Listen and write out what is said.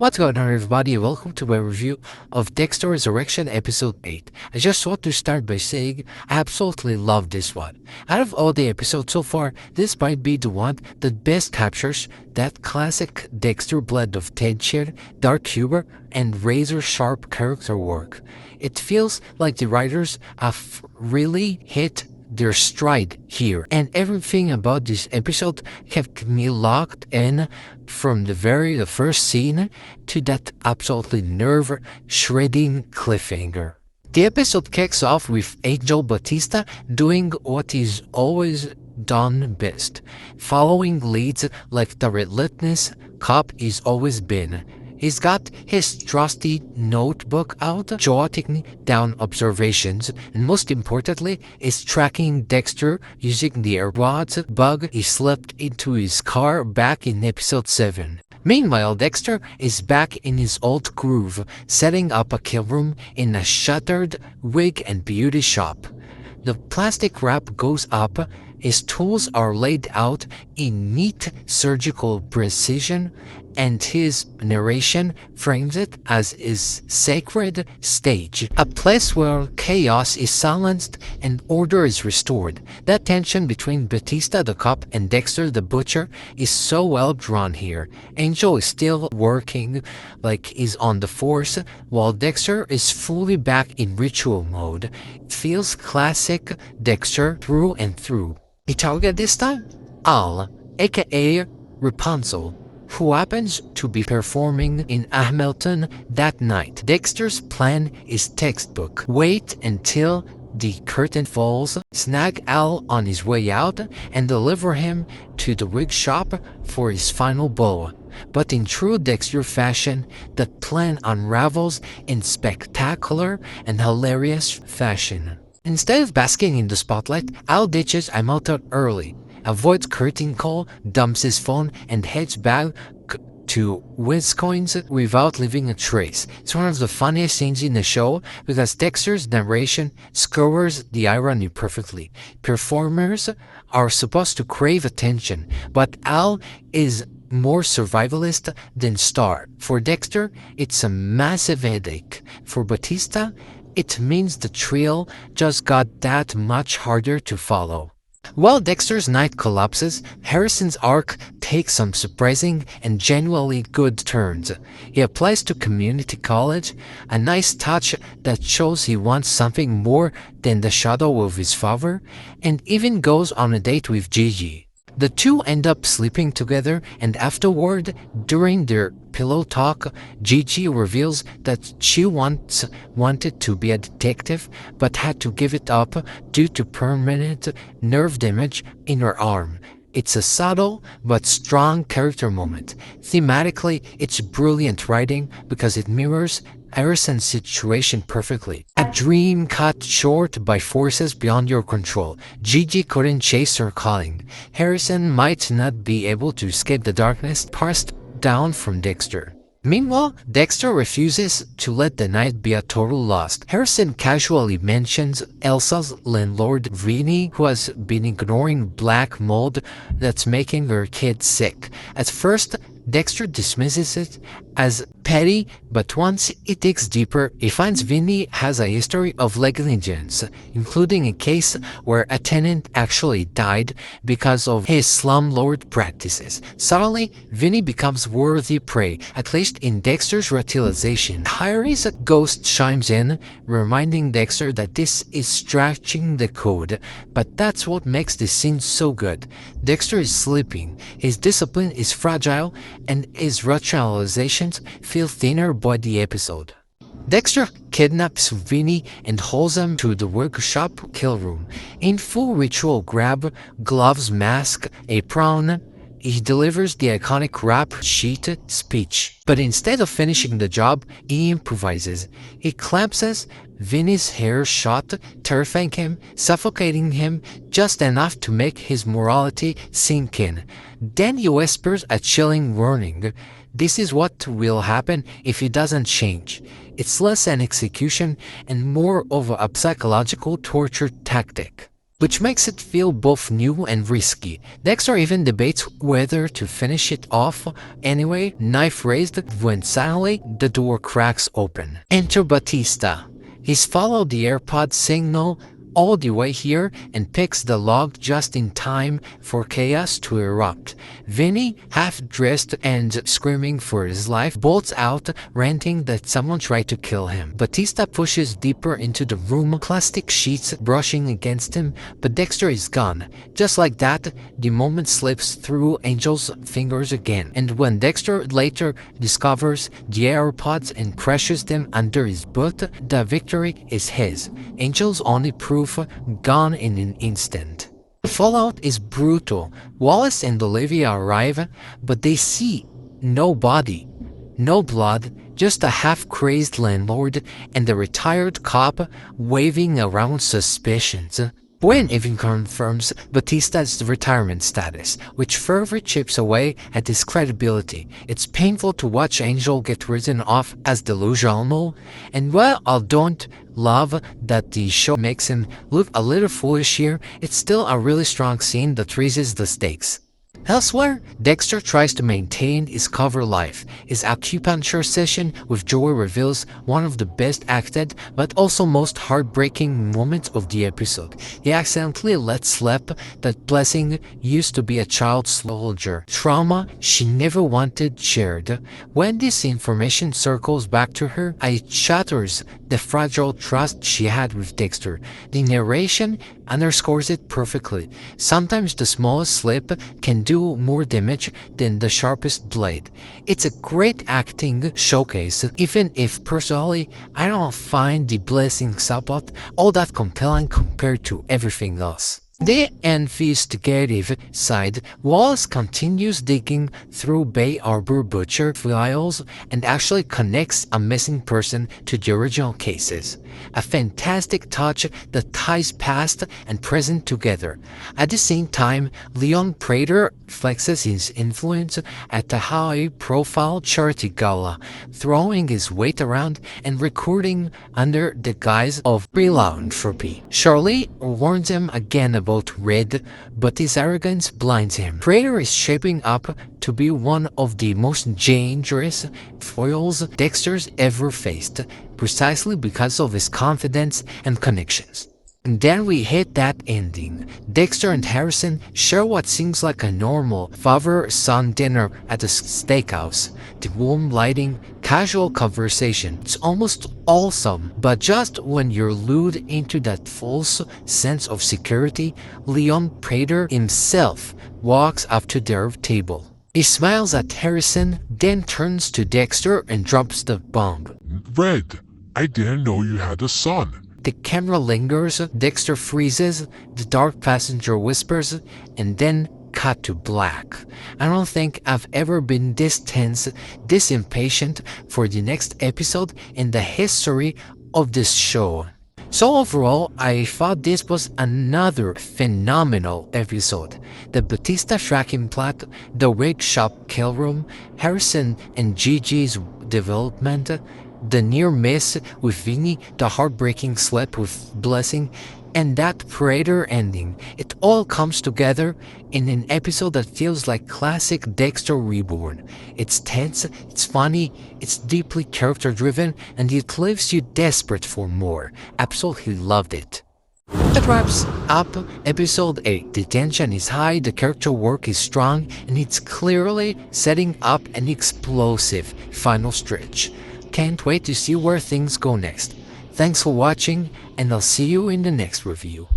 What's going on, everybody? Welcome to my review of Dexter Resurrection Episode 8. I just want to start by saying I absolutely love this one. Out of all the episodes so far, this might be the one that best captures that classic Dexter blend of tension, dark humor, and razor-sharp character work. It feels like the writers have really hit their stride here, and everything about this episode kept me locked in from the first scene to that absolutely nerve-shredding cliffhanger. The episode kicks off with Angel Batista doing what he's always done best, following leads like the relentless cop he's always been. He's got his trusty notebook out, jotting down observations, and most importantly, is tracking Dexter using the AirPods bug he slipped into his car back in episode 7. Meanwhile, Dexter is back in his old groove, setting up a kill room in a shuttered wig and beauty shop. The plastic wrap goes up, his tools are laid out in neat surgical precision, and his narration frames it as his sacred stage, a place where chaos is silenced and order is restored. That tension between Batista the cop and Dexter the butcher is so well drawn here. Angel is still working like he's on the force, while Dexter is fully back in ritual mode. It feels classic Dexter through and through. A target this time? Al, aka Rapunzel, who happens to be performing in Hamilton that night. Dexter's plan is textbook. Wait until the curtain falls, snag Al on his way out, and deliver him to the wig shop for his final blow. But in true Dexter fashion, the plan unravels in spectacular and hilarious fashion. Instead of basking in the spotlight, Al ditches Hamilton early, avoids curtain call, dumps his phone, and heads back to WizCoins without leaving a trace. It's one of the funniest scenes in the show because Dexter's narration scores the irony perfectly. Performers are supposed to crave attention, but Al is more survivalist than star. For Dexter, it's a massive headache. For Batista, it means the trio just got that much harder to follow. While Dexter's night collapses, Harrison's arc takes some surprising and genuinely good turns. He applies to community college, a nice touch that shows he wants something more than the shadow of his father, and even goes on a date with Gigi. The two end up sleeping together, and afterward, during their pillow talk, Gigi reveals that she once wanted to be a detective but had to give it up due to permanent nerve damage in her arm. It's a subtle but strong character moment. Thematically, it's brilliant writing because it mirrors Harrison's situation perfectly. A dream cut short by forces beyond your control. Gigi couldn't chase her calling. Harrison might not be able to escape the darkness passed down from Dexter. Meanwhile, Dexter refuses to let the night be a total loss. Harrison casually mentions Elsa's landlord Vinny, who has been ignoring black mold that's making her kid sick. At first, Dexter dismisses it as petty, but once he digs deeper, he finds Vinny has a history of negligence, including a case where a tenant actually died because of his slumlord practices. Suddenly, Vinny becomes worthy prey, at least in Dexter's realization. Harry's ghost chimes in, reminding Dexter that this is stretching the code, but that's what makes this scene so good. Dexter is sleeping, his discipline is fragile, and his rationalizations feel thinner by the episode. Dexter kidnaps Vinny and hauls him to the workshop kill room. In full ritual grab, gloves, mask, apron, he delivers the iconic rap sheet speech. But instead of finishing the job, he improvises. He clamps Vinny's hair shut, terrifying him, suffocating him just enough to make his morality sink in. Then he whispers a chilling warning. This is what will happen if he doesn't change. It's less an execution and more of a psychological torture tactic. which makes it feel both new and risky. Dexter even debates whether to finish it off anyway, knife raised, when suddenly the door cracks open. Enter Batista. He's followed the AirPod signal all the way here and picks the lock just in time for chaos to erupt. Vinny, half-dressed and screaming for his life, bolts out, ranting that someone tried to kill him. Batista pushes deeper into the room, plastic sheets brushing against him, but Dexter is gone. Just like that, the moment slips through Angel's fingers again, and when Dexter later discovers the AirPods and crashes them under his boot, the victory is his. Angel's only proof gone in an instant. The fallout is brutal. Wallace and Olivia arrive, but they see no body, no blood, just a half-crazed landlord and a retired cop waving around suspicions. Gwen even confirms Batista's retirement status, which further chips away at his credibility. It's painful to watch Angel get written off as delusional, and while I don't love that the show makes him look a little foolish here, it's still a really strong scene that raises the stakes. Elsewhere, Dexter tries to maintain his cover life. His acupuncture session with Joey reveals one of the best acted but also most heartbreaking moments of the episode. He accidentally lets slip that Blessing used to be a child soldier, trauma she never wanted shared. When this information circles back to her, it shatters the fragile trust she had with Dexter. The narration underscores it perfectly. Sometimes the smallest slip can do more damage than the sharpest blade. It's a great acting showcase, even if personally I don't find the Blessing subplot all that compelling compared to everything else. The investigative side, Wallace continues digging through Bay Arbor Butcher files and actually connects a missing person to the original cases. A fantastic touch that ties past and present together. At the same time, Leon Prater flexes his influence at a high-profile charity gala, throwing his weight around and recruiting under the guise of philanthropy. Charlie warns him again about Red, but his arrogance blinds him. Prater is shaping up to be one of the most dangerous foils Dexter's ever faced, precisely because of his confidence and connections. And then we hit that ending. Dexter and Harrison share what seems like a normal father-son dinner at a steakhouse. The warm lighting, casual conversation, it's almost awesome. But just when you're lured into that false sense of security, Leon Prater himself walks up to their table. He smiles at Harrison, then turns to Dexter and drops the bomb. Red, I didn't know you had a son. The camera lingers, Dexter freezes, the dark passenger whispers, and then cut to black. I don't think I've ever been this tense, this impatient for the next episode in the history of this show. So overall, I thought this was another phenomenal episode. The Batista tracking plot, the rig shop kill room, Harrison and Gigi's development, the near miss with Vinny, the heartbreaking slip with Blessing, and that Prater ending. It all comes together in an episode that feels like classic Dexter Reborn. It's tense, it's funny, it's deeply character-driven, and it leaves you desperate for more. Absolutely loved it. That wraps up episode 8. The tension is high, the character work is strong, and it's clearly setting up an explosive final stretch. Can't wait to see where things go next. Thanks for watching, and I'll see you in the next review.